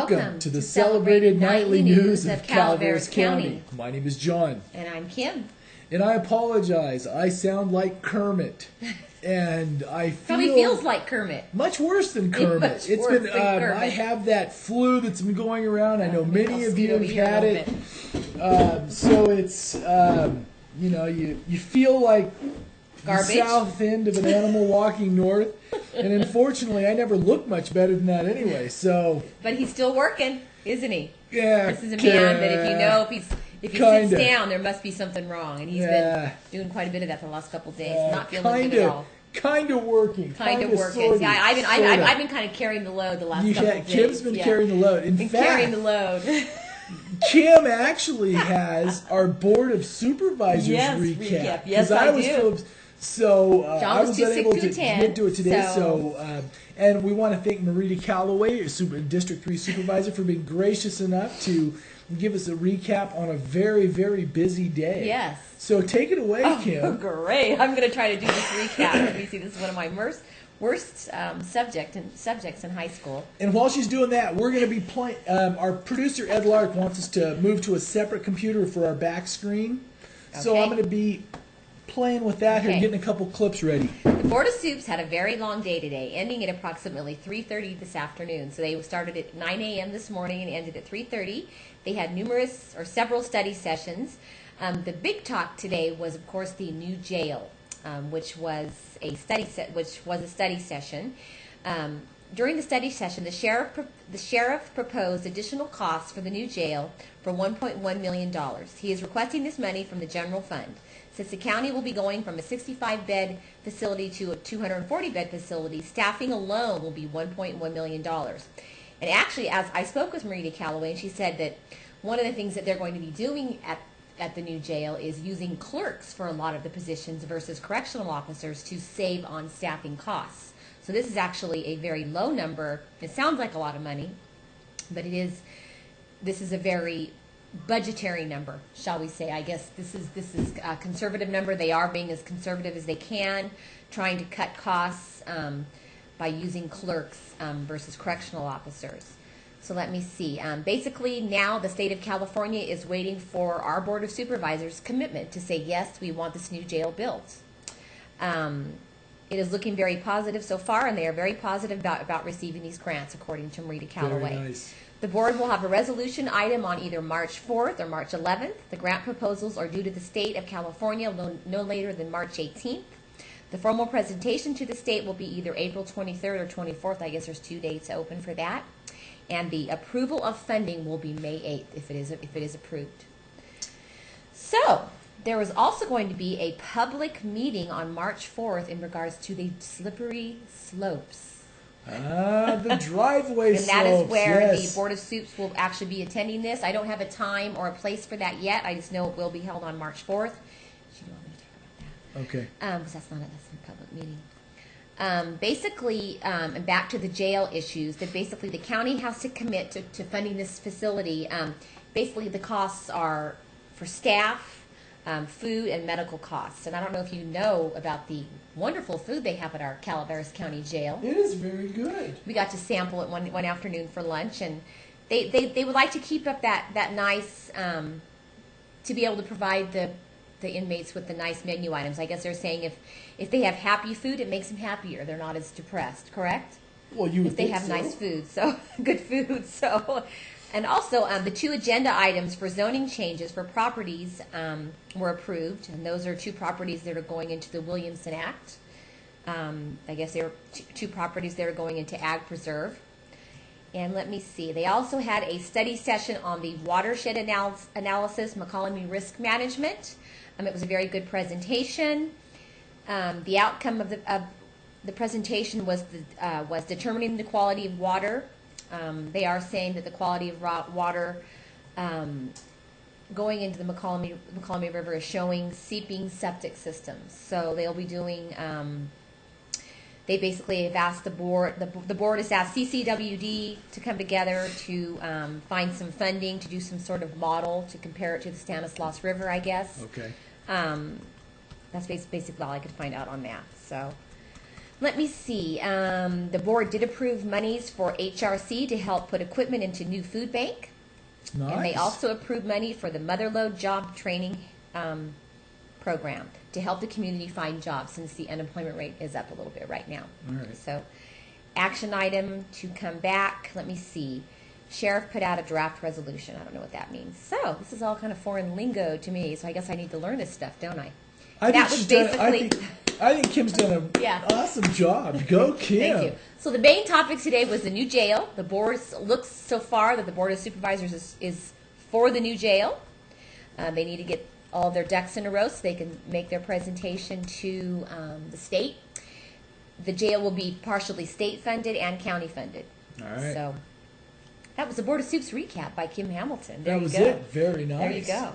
Welcome to the celebrated nightly news of Calaveras County. My name is John. And I'm Kim. And I apologize. I sound like Kermit. And I feel... Probably feels like Kermit. Much worse than Kermit. Kermit. I have that flu that's been going around. I know many of you have had it. So it's, you feel like garbage. The south end of an animal walking north. And unfortunately, I never looked much better than that anyway. So, but he's still working, isn't he? Yeah. This is a man that if he sits down, there must be something wrong, and he's been doing quite a bit of that for the last couple of days. Not feeling good at all. Kind of working. Kind of working. Yeah, I've been kind of carrying the load the last couple of days. Kim's been carrying the load. In fact, carrying the load. Kim actually has our Board of Supervisors recap. Yes, I do. So I was too unable sick to get to it today. And we want to thank Marita Calloway, District 3 Supervisor, for being gracious enough to give us a recap on a very, very busy day. Yes. So take it away, Kim. Great. I'm going to try to do this recap. Let me see. This is one of my worst subjects in high school. And while she's doing that, we're going to be playing. Our producer, Ed Lark, wants us to move to a separate computer for our back screen. Okay. So I'm going to be playing with that here, getting a couple clips ready. The Board of Soups had a very long day today, ending at approximately 3:30 this afternoon. So they started at 9 a.m. this morning and ended at 3:30. They had several study sessions. The big talk today was, of course, the new jail, which was a study session. During the study session, the sheriff proposed additional costs for the new jail for $1.1 million. He is requesting this money from the general fund. Since the county will be going from a 65-bed facility to a 240-bed facility, staffing alone will be $1.1 million. And actually, as I spoke with Marita Calloway, and she said that one of the things that they're going to be doing at the new jail is using clerks for a lot of the positions versus correctional officers to save on staffing costs. So this is actually a very low number. It sounds like a lot of money, but this is a very budgetary number, shall we say. I guess this is a conservative number. They are being as conservative as they can, trying to cut costs by using clerks versus correctional officers. So let me see. Basically, now the state of California is waiting for our Board of Supervisors' commitment to say, yes, we want this new jail built. It is looking very positive so far, and they are very positive about receiving these grants, according to Marita Calloway. Very nice. The board will have a resolution item on either March 4th or March 11th. The grant proposals are due to the state of California no later than March 18th. The formal presentation to the state will be either April 23rd or 24th. I guess there's 2 dates open for that. And the approval of funding will be May 8th if it is approved. So there is also going to be a public meeting on March 4th in regards to the slippery slopes. The driveway slopes. And that is where the Board of Soups will actually be attending this. I don't have a time or a place for that yet. I just know it will be held on March 4th. She didn't want me to talk about that. Okay. Because that's a public meeting. Basically, and back to the jail issues, that basically the county has to commit to funding this facility. Basically, the costs are for staff, food, and medical costs. And I don't know if you know about the wonderful food they have at our Calaveras County Jail. It is very good. We got to sample it one afternoon for lunch, and they would like to keep up that nice, to be able to provide the inmates with the nice menu items. I guess they're saying if they have happy food, it makes them happier. They're not as depressed, correct? Well, you would if they have nice food, so good food. So, and also the 2 agenda items for zoning changes for properties were approved, and those are 2 properties that are going into the Williamson Act. I guess there are 2 properties that are going into Ag Preserve. And let me see. They also had a study session on the watershed analysis, McCollum Risk Management. It was a very good presentation. The outcome of the presentation was determining the quality of water. They are saying that the quality of water going into the McCollum River is showing seeping septic systems. So they'll be doing. They basically have asked the board. The board has asked CCWD to come together to find some funding to do some sort of model to compare it to the Stanislaus River, I guess. Okay. That's basically all I could find out on that. So Let me see. The board did approve monies for HRC to help put equipment into new food bank. Nice. And they also approved money for the Motherlode job training program to help the community find jobs, since the unemployment rate is up a little bit right now. All right. So, action item to come back. Let me see. Sheriff put out a draft resolution. I don't know what that means. So, this is all kind of foreign lingo to me, so I guess I need to learn this stuff, don't I? I think Kim's done an awesome job. Go, Kim. Thank you. So the main topic today was the new jail. The board looks so far that the Board of Supervisors is for the new jail. They need to get all their ducks in a row so they can make their presentation to the state. The jail will be partially state funded and county funded. All right. So that was the Board of Soups recap by Kim Hamilton. There that you was go. it. Very nice. There you go.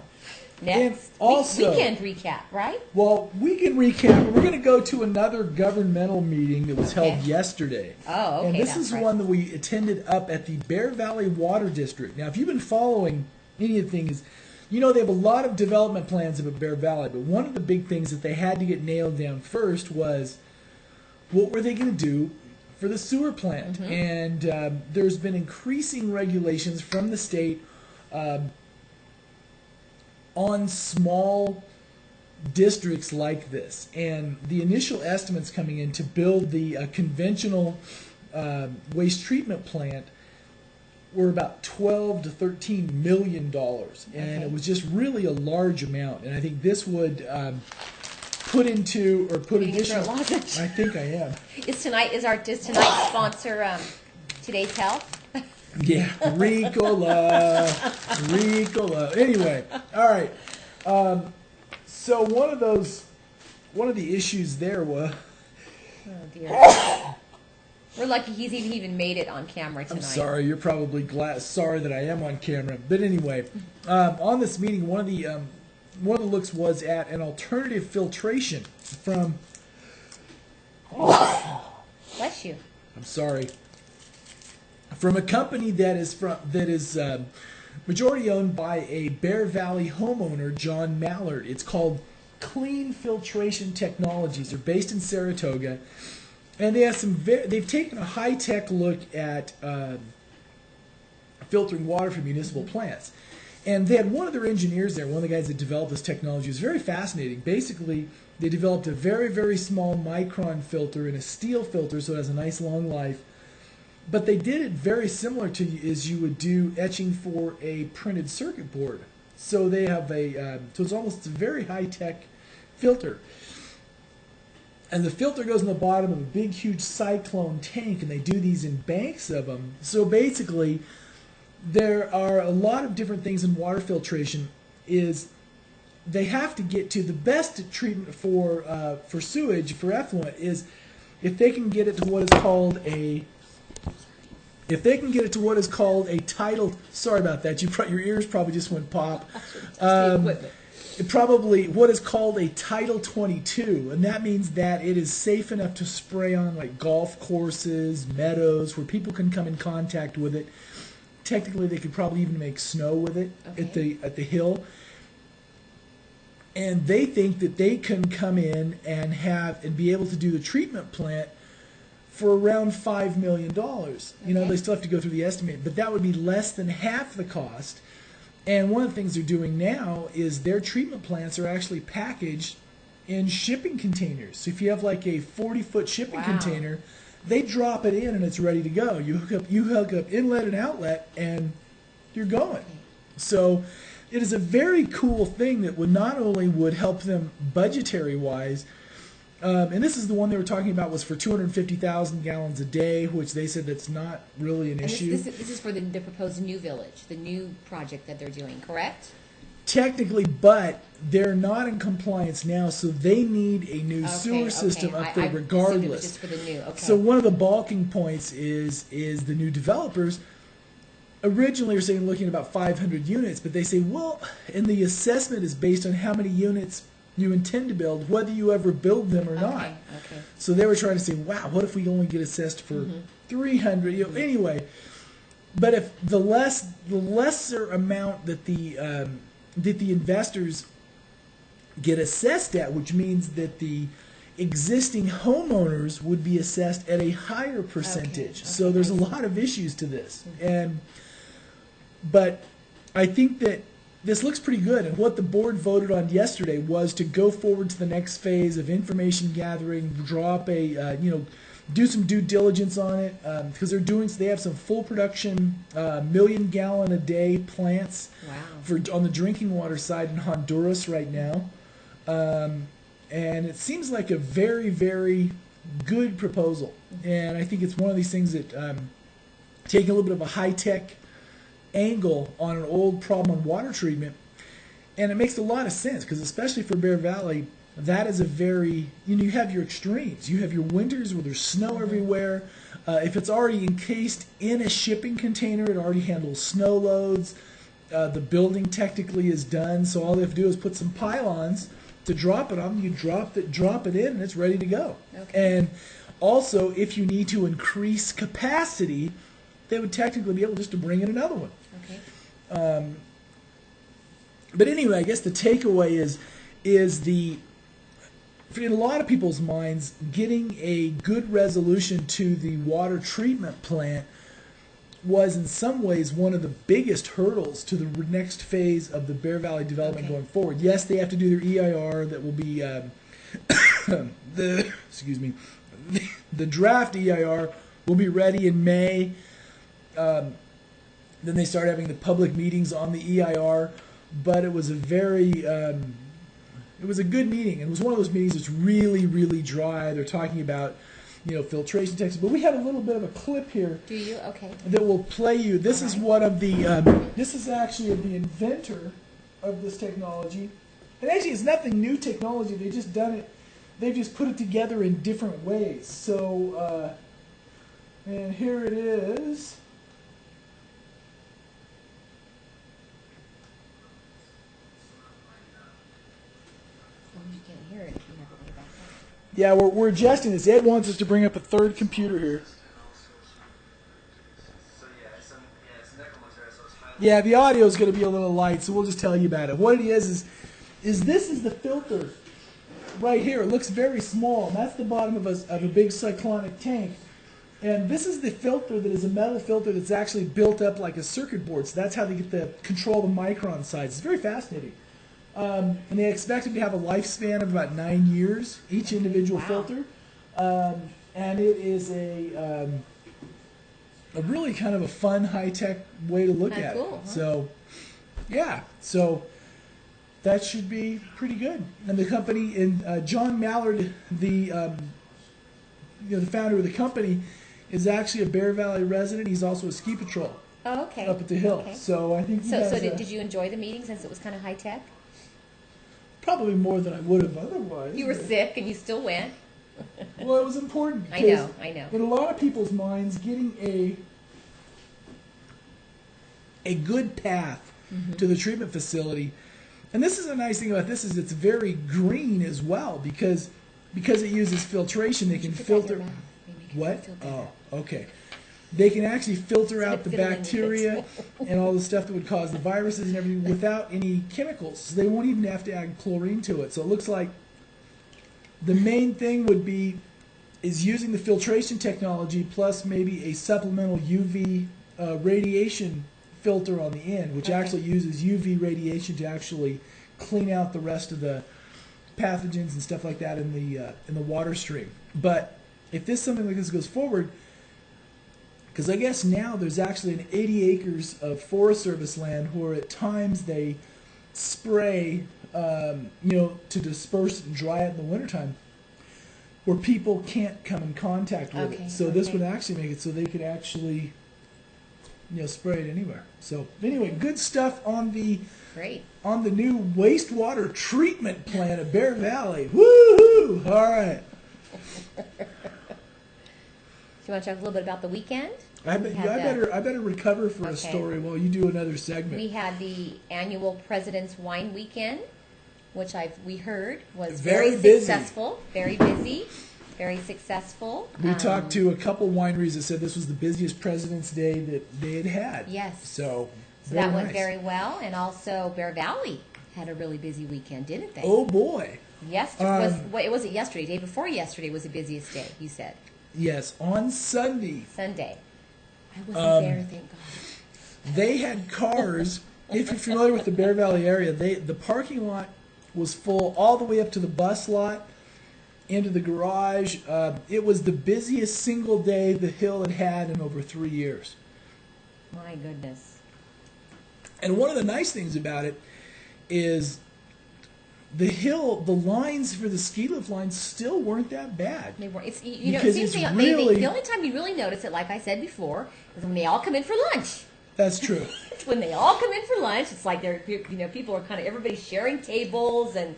And Next, also, weekend recap, right? Well, weekend recap. We're going to go to another governmental meeting that was held yesterday. Oh, okay. And this is one that we attended up at the Bear Valley Water District. Now, if you've been following any of the things, you know they have a lot of development plans up at Bear Valley, but one of the big things that they had to get nailed down first was what were they going to do for the sewer plant. And there's been increasing regulations from the state on small districts like this. And the initial estimates coming in to build the conventional waste treatment plant were about $12 to $13 million. And it was just really a large amount. And I think this would put additional. I think I am. Does tonight's sponsor Today's Health? Yeah, Ricola. Anyway, all right. So one of the issues there was. Oh dear. We're lucky he's even made it on camera tonight. I'm sorry. You're probably sorry that I am on camera. But anyway, on this meeting, one of the looks was at an alternative filtration from. Bless you. I'm sorry. From a company that is majority owned by a Bear Valley homeowner, John Mallard. It's called Clean Filtration Technologies. They're based in Saratoga, and they have they've taken a high-tech look at filtering water from municipal plants. And they had one of their engineers there, one of the guys that developed this technology. It was very fascinating. Basically, they developed a very, very small micron filter and a steel filter, so it has a nice long life. But they did it very similar to as you would do etching for a printed circuit board. So they have so it's almost a very high-tech filter. And the filter goes in the bottom of a big, huge cyclone tank, and they do these in banks of them. So basically, there are a lot of different things in water filtration. Is they have to get to the best treatment for sewage, for effluent, is if they can get it to what is called a title. Sorry about that. Your ears probably just went pop. Probably what is called a Title 22, and that means that it is safe enough to spray on like golf courses, meadows, where people can come in contact with it. Technically, they could probably even make snow with it at the hill. And they think that they can come in and be able to do the treatment plant for around $5 million. You know, they still have to go through the estimate, but that would be less than half the cost. And one of the things they're doing now is their treatment plants are actually packaged in shipping containers. So if you have like a 40-foot shipping container, they drop it in and it's ready to go. You hook up inlet and outlet, and you're going. So it is a very cool thing that would not only would help them budgetary-wise, and this is the one they were talking about was for 250,000 gallons a day, which they said that's not really an issue. This is for the proposed new village, the new project that they're doing, correct? Technically, but they're not in compliance now, so they need a new sewer system up there regardless. It was just for the new. Okay. So one of the balking points is the new developers originally are saying looking at about 500 units, but they say, well, and the assessment is based on how many units you intend to build, whether you ever build them or not. Okay. So they were trying to say, wow, what if we only get assessed for 300? You know, anyway, but if the lesser amount that the investors get assessed at, which means that the existing homeowners would be assessed at a higher percentage. Okay, So there's a lot of issues to this. But I think that this looks pretty good. And what the board voted on yesterday was to go forward to the next phase of information gathering, draw up a, do some due diligence on it, because they have some full production, million-gallon-a-day plants on the drinking water side in Honduras right now. And it seems like a very, very good proposal. And I think it's one of these things that taking a little bit of a high-tech angle on an old problem on water treatment. And it makes a lot of sense, because especially for Bear Valley, that is a very, you have your extremes. You have your winters where there's snow everywhere. If it's already encased in a shipping container, it already handles snow loads. The building technically is done, so all they have to do is put some pylons to drop it on. You drop it in, and it's ready to go. Okay. And also, if you need to increase capacity, they would technically be able just to bring in another one. Okay. But anyway, I guess the takeaway is in a lot of people's minds, getting a good resolution to the water treatment plant was in some ways one of the biggest hurdles to the next phase of the Bear Valley development going forward. Yes, they have to do their EIR that will be the draft EIR will be ready in May. Then they start having the public meetings on the EIR, but it was a very it was a good meeting. It was one of those meetings that's really, really dry. They're talking about, filtration techniques. But we have a little bit of a clip here. Do you? Okay. That will play you. This is one of the. This is actually the inventor of this technology. And actually, it's nothing new technology. They've just done it. They've just put it together in different ways. So, and here it is. Yeah, we're adjusting this. Ed wants us to bring up a third computer here. Yeah, the audio is going to be a little light, so we'll just tell you about it. What it is this is the filter right here. It looks very small, and that's the bottom of a big cyclonic tank. And this is the filter that is a metal filter that's actually built up like a circuit board. So that's how they get the control the micron size. It's very fascinating. And they expect it to have a lifespan of about 9 years, each individual filter. And it is a really kind of a fun, high-tech way to look at it. Huh? So, yeah. So that should be pretty good. And the company, and John Mallard, the founder of the company, is actually a Bear Valley resident. He's also a ski patrol. Oh, okay. Up at the hill. Okay. So I think. So did you enjoy the meeting since it was kind of high-tech? Probably more than I would have otherwise. You were sick and you still went. Well, it was important. I know. In a lot of people's minds, getting a good path to the treatment facility, and this is a nice thing about this is it's very green as well because it uses filtration. They can filter. What? Oh, okay. They can actually filter out the bacteria and all the stuff that would cause the viruses and everything without any chemicals. So they won't even have to add chlorine to it. So it looks like the main thing is using the filtration technology plus maybe a supplemental UV radiation filter on the end, which actually uses UV radiation to actually clean out the rest of the pathogens and stuff like that in the water stream. But if something like this goes forward, because I guess now there's actually an 80 acres of Forest Service land where at times they spray, to disperse it and dry it in the wintertime, where people can't come in contact with it. So this would actually make it so they could actually, spray it anywhere. So anyway, good stuff on the new wastewater treatment plant at Bear Valley. Woo-hoo! All right. Do you want to talk a little bit about the weekend? I better recover for a story while you do another segment. We had the annual President's Wine Weekend, which we heard was very successful, very busy, very successful. We talked to a couple wineries that said this was the busiest President's Day that they had had. Yes. So that went very well, and also Bear Valley had a really busy weekend, didn't they? Oh boy. Yesterday it wasn't yesterday. Day before yesterday was the busiest day. You said. Yes, on Sunday. Sunday. I wasn't there. Thank God. They had cars. If you're familiar with the Bear Valley area, the parking lot was full all the way up to the bus lot, into the garage. It was the busiest single day the Hill had in over 3 years. My goodness. And one of the nice things about it is the Hill, the lines for the ski lift lines still weren't that bad. They were. It Because seems it's the only time you really notice it, like I said before, is when they all come in for lunch. That's true. It's when they all come in for lunch. It's like people are everybody's sharing tables, and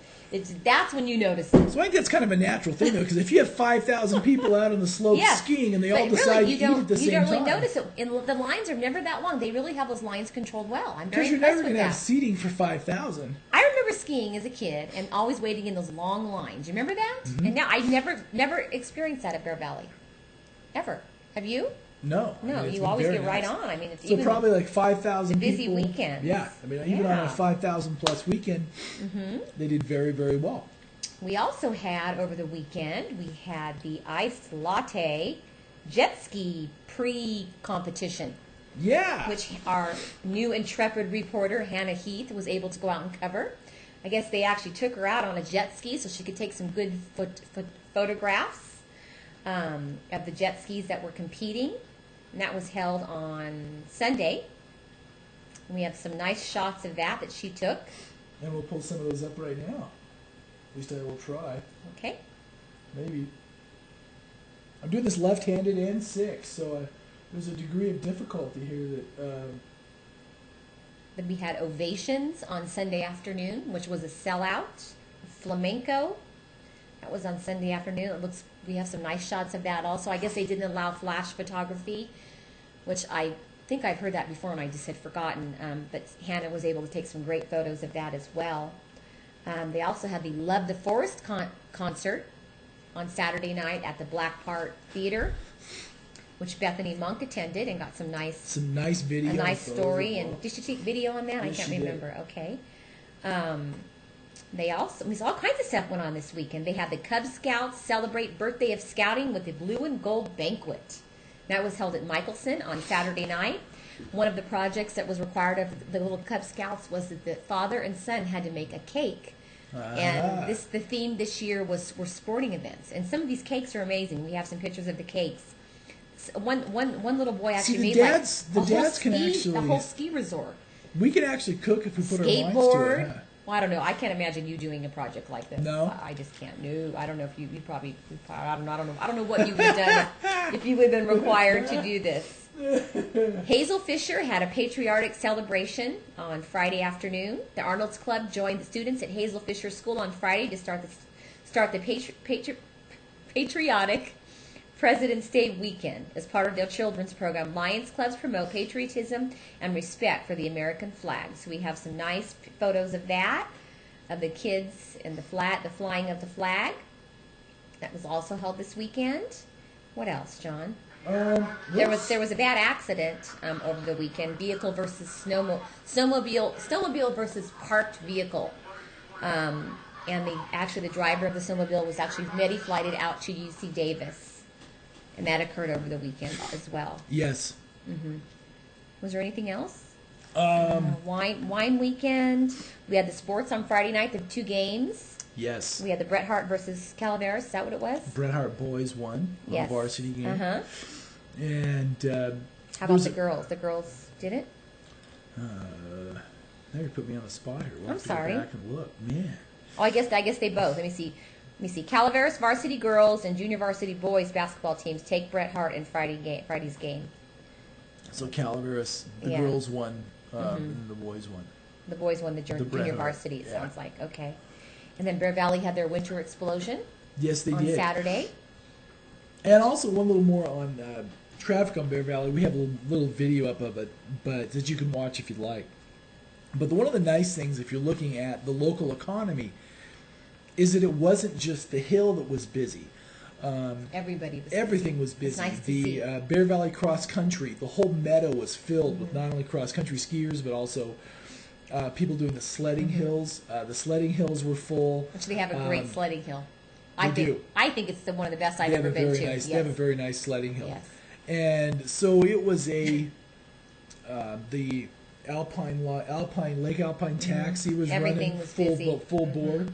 that's when you notice it. So I think that's kind of a natural thing, though, because if you have 5,000 people out on the slope skiing and they all decide to eat at the same time. You don't really notice it. And the lines are never that long. They really have those lines controlled well. I'm very Because you're impressed never with going to that. have seating for 5,000. I remember skiing as a kid and always waiting in those long lines. You remember that? Mm-hmm. And now I never experienced that at Bear Valley. Ever. Have you? No. No, I mean, it's you been always very get right nice. on. I mean, it's So even probably like 5,000 people. busy weekends. Yeah. I mean, even on Yeah. a 5,000 plus weekend, they did very, very well. We also had over the weekend, we had the iced latte jet ski pre-competition, Yeah. which our new intrepid reporter, Hannah Heath, was able to go out and cover. I guess they actually took her out on a jet ski so she could take some good photographs of the jet skis that were competing. And that was held on Sunday. We have some nice shots of that she took. And we'll pull some of those up right now. At least I will try. Okay. Maybe. I'm doing this left-handed and six, so there's a degree of difficulty here that... Then we had Ovations on Sunday afternoon, which was a sellout. Flamenco. That was on Sunday afternoon. We have some nice shots of that also. I guess they didn't allow flash photography, which I think I've heard that before and I just had forgotten. But Hannah was able to take some great photos of that as well. They also had the Love the Forest concert on Saturday night at the Black Part Theater, which Bethany Monk attended and got some nice video. A nice story. And did she take video on that? Yes, I can't remember. Okay. There's all kinds of stuff went on this weekend. They had the Cub Scouts celebrate Birthday of Scouting with the Blue and Gold Banquet. That was held at Michelson on Saturday night. One of the projects that was required of the little Cub Scouts was that the father and son had to make a cake. And the theme this year were sporting events. And some of these cakes are amazing. We have some pictures of the cakes. One little boy actually made a whole ski resort. We can actually cook if we put our minds to it. Skateboard. Huh? Well, I don't know. I can't imagine you doing a project like this. No, I just can't. No, I don't know if you probably. I don't know what you would have done if you would have been required to do this. Hazel Fisher had a patriotic celebration on Friday afternoon. The Arnold's Club joined the students at Hazel Fisher School on Friday to start the patriotic President's Day weekend. As part of their children's program, Lions Clubs promote patriotism and respect for the American flag. So we have some nice photos of that, of the kids and the flying of the flag. That was also held this weekend. What else, John? There was a bad accident over the weekend. Vehicle versus snowmobile versus parked vehicle. And the driver of the snowmobile was actually medi-flighted out to UC Davis. And that occurred over the weekend as well. Yes. Mm-hmm. Was there anything else? Wine weekend. We had the sports on Friday night, the 2 games. Yes. We had the Bret Hart versus Calaveras. Is that what it was? Bret Hart boys won yes. on varsity game. Uh-huh. And how about the girls? The girls did it? Now you put me on the spot here. We'll I'm sorry. Go back and look, man. Oh, I guess they both. Let me see. Calaveras varsity girls and junior varsity boys basketball teams take Bret Hart in Friday's game. So Calaveras, the girls won, and the boys won. The boys won the junior varsity. It sounds like okay. And then Bear Valley had their winter explosion. Yes, they did on Saturday. And also one little more on traffic on Bear Valley. We have a little video up of it, but that you can watch if you'd like. But one of the nice things, if you're looking at the local economy, is that it wasn't just the hill that was busy. Everything was busy. Nice the Bear Valley cross country, the whole meadow was filled with not only cross country skiers but also people doing the sledding hills. The sledding hills were full. Which they have a great sledding hill. They do. I think it's one of the best I've ever been to. They have a very nice sledding hill. Yes. And so it was the Lake Alpine taxi was Everything running was full board.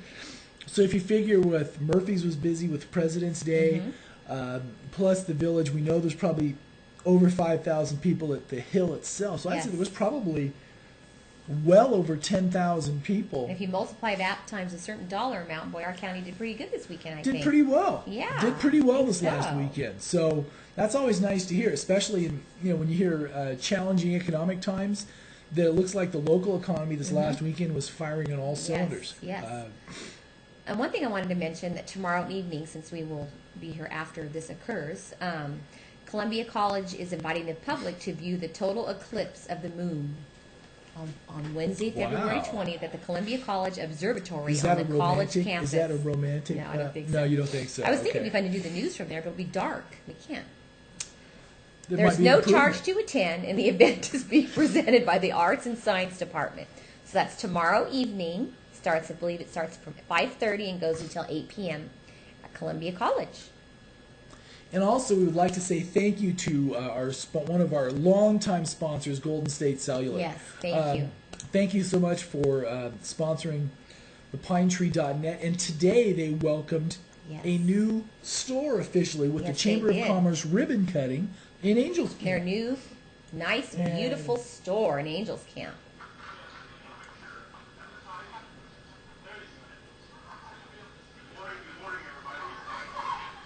So if you figure with Murphy's was busy with President's Day, plus the village, we know there's probably over 5,000 people at the hill itself. So I'd say there was probably well over 10,000 people. And if you multiply that times a certain dollar amount, boy, our county did pretty good this weekend, I think. Did pretty well. Yeah. Did pretty well this last weekend. So that's always nice to hear, especially when you hear challenging economic times, that it looks like the local economy this last weekend was firing on all cylinders. Yes. And one thing I wanted to mention, that tomorrow evening, since we will be here after this occurs, Columbia College is inviting the public to view the total eclipse of the moon on Wednesday, February 20th at the Columbia College Observatory on the college campus. Is that a romantic? No, I don't think so. No, you don't think so. I was thinking it'd be fun to do the news from there, but it'll be dark. We can't. There's no charge to attend, and the event is being presented by the Arts and Science Department. So that's tomorrow evening. I believe it starts from 5:30 and goes until 8 p.m. at Columbia College. And also, we would like to say thank you to one of our longtime sponsors, Golden State Cellular. Yes, thank you. Thank you so much for sponsoring the Pinetree.net. And today they welcomed a new store officially with the Chamber of Commerce ribbon cutting in Angels Camp. Their new, nice, beautiful store in Angels Camp.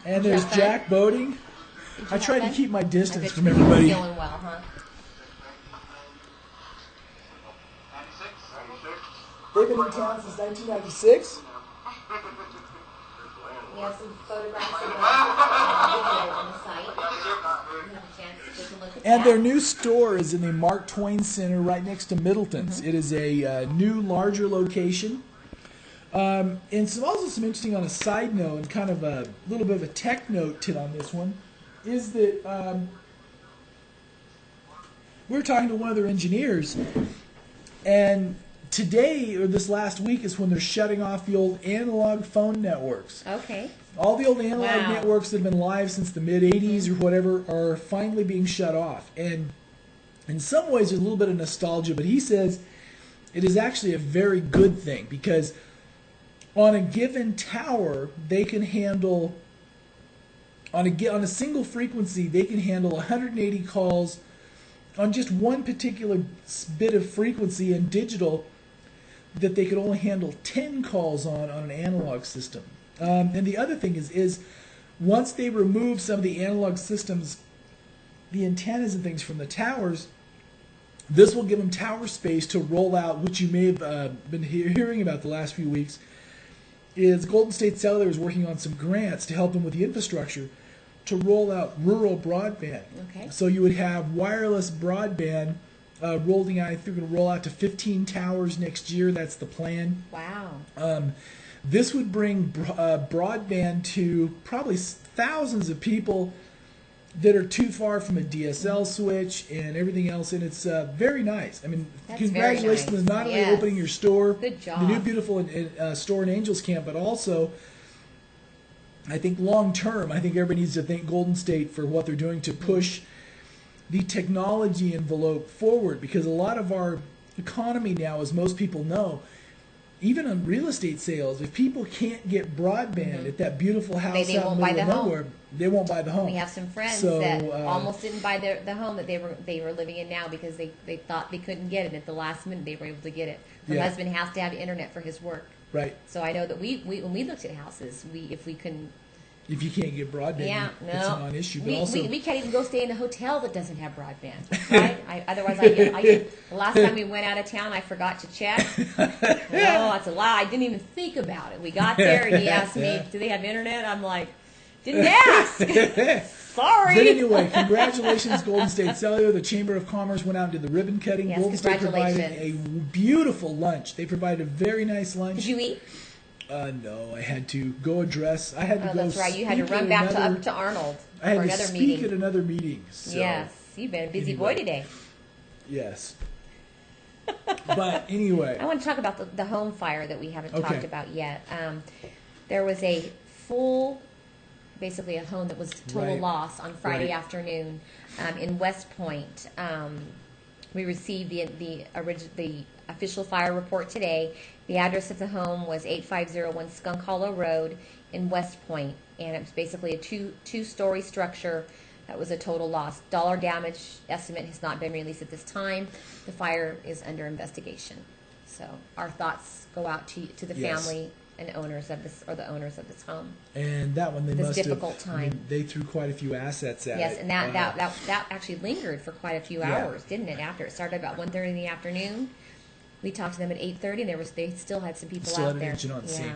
And there's Jack boating. I tried to keep my distance from everybody. Going well, huh? They've been in town since 1996. We have some photographs of on the site. You have a chance to take a look at that. And their new store is in the Mark Twain Center right next to Middleton's. It is a new, larger location. And also some interesting on a side note, and kind of a little bit of a tech note on this one, is that we were talking to one of their engineers, and today, or this last week, is when they're shutting off the old analog phone networks. Okay. All the old analog networks that have been live since the mid-'80s or whatever are finally being shut off. And in some ways, there's a little bit of nostalgia, but he says it is actually a very good thing, because on a given tower, they can handle, on a single frequency, they can handle 180 calls on just one particular bit of frequency in digital that they could only handle 10 calls on an analog system. And the other thing is once they remove some of the analog systems, the antennas and things from the towers, this will give them tower space to roll out, which you may have been hearing about the last few weeks, is Golden State Cellular is working on some grants to help them with the infrastructure to roll out rural broadband. Okay. So you would have wireless broadband rolling out. I think they're going to roll out to 15 towers next year. That's the plan. Wow. This would bring broadband to probably thousands of people that are too far from a DSL switch and everything else, and it's very nice. I mean, That's congratulations very nice. on not only opening your store, Good job. the new beautiful store in Angels Camp, but also, I think long term, I think everybody needs to thank Golden State for what they're doing to push the technology envelope forward, because a lot of our economy now, as most people know, even on real estate sales, if people can't get broadband at that beautiful house They out in won't the buy middle the of home. nowhere, they won't buy the home. We have some friends So, that almost didn't buy the home that they were living in now because they thought they couldn't get it. At the last minute, they were able to get it. Her husband has to have internet for his work. Right. So I know that we when we looked at houses, if we couldn't. If you can't get broadband, it's a non-issue. But we can't even go stay in a hotel that doesn't have broadband. Right? Otherwise, the last time we went out of town, I forgot to check. Oh, that's a lie. I didn't even think about it. We got there, and he asked me, "Do they have internet?" I'm like, "Didn't ask." Sorry. But anyway, congratulations, Golden State Cellular. The Chamber of Commerce went out and did the ribbon cutting. Yes, Golden State provided a congratulations. beautiful lunch. They provided a very nice lunch. Did you eat? No, I had to go address. I had to Oh, go. that's right. You had to speak run at back up to Arnold I had for to another speak meeting. at another meeting. So, Yes, you've been a busy boy today. Yes. But anyway. I want to talk about the home fire that we haven't talked Okay. about yet. There was a full, basically a home that was total Right. loss on Friday Right. afternoon in West Point. We received the official fire report today. The address of the home was 8501 Skunk Hollow Road in West Point, and it was basically a two-story structure that was a total loss. Dollar damage estimate has not been released at this time. The fire is under investigation. So our thoughts go out to the Yes. family and owners of this, or the owners of this home. And that one, they This must difficult have. time. I mean, they threw quite a few assets at Yes, it. and that actually lingered for quite a few Yeah. hours, didn't it? After it started about 1:30 in the afternoon, we talked to them at 8:30. And they still had some people Still out had an there. engine on scene.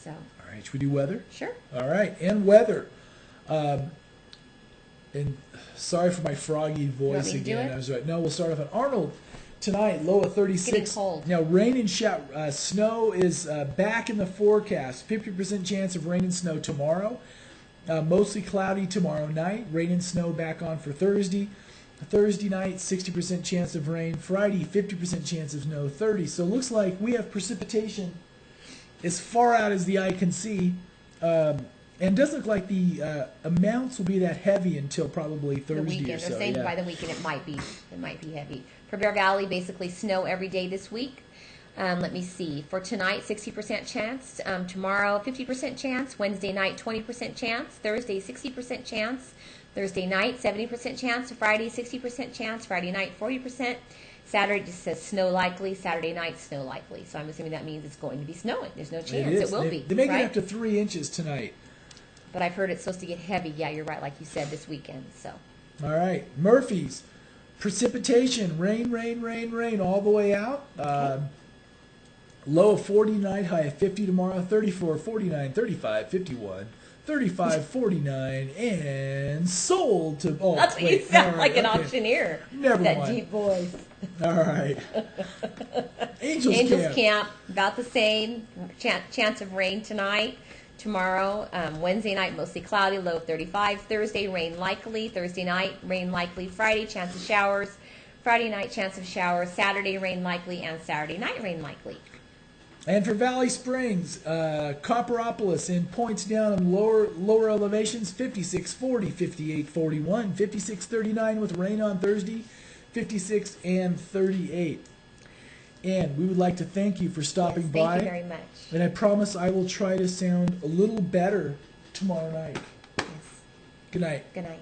So All right, should we do weather? sure. All right, and weather. And sorry for my froggy voice me to do again. it? I was right. No, we'll start off on Arnold tonight. Low of 36. Getting cold. Now rain and snow is back in the forecast. 50% chance of rain and snow tomorrow. Mostly cloudy tomorrow night. Rain and snow back on for Thursday. Thursday night, 60% chance of rain. Friday, 50% chance of snow. 30. So it looks like we have precipitation as far out as the eye can see. And it doesn't look like the amounts will be that heavy until probably Thursday The weekend. or so. They're saying Yeah. by the weekend it might be heavy. For Bear Valley, basically snow every day this week. Let me see. For tonight, 60% chance. Tomorrow, 50% chance. Wednesday night, 20% chance. Thursday, 60% chance. Thursday night, 70% chance. Friday, 60% chance. Friday night, 40%. Saturday just says snow likely. Saturday night, snow likely. So I'm assuming that means it's going to be snowing. There's no chance. It will be. They may right? get up to 3 inches tonight. But I've heard it's supposed to get heavy. Yeah, you're right, like you said, this weekend. So All right. Murphy's. Precipitation. Rain, rain, rain, rain all the way out. Low of 40 tonight, high of 50 tomorrow. 34, 49, 35, 51, 35, 49, and sold to... Oh, that's what wait, you sound all like right, an okay. auctioneer. Never that mind. deep voice. All right. Angels Angels Camp. Camp, about the same. Chance of rain tonight. Tomorrow, Wednesday night, mostly cloudy, low of 35. Thursday, rain likely. Thursday night, rain likely. Friday, chance of showers. Friday night, chance of showers. Saturday, rain likely. And Saturday night, rain likely. And for Valley Springs, Copperopolis in points down in lower elevations, 56, 40, 58, 41, 56, 39 with rain on Thursday, 56 and 38. And we would like to thank you for stopping Yes, by. thank you very much. And I promise I will try to sound a little better tomorrow night. Yes. Good night. Good night.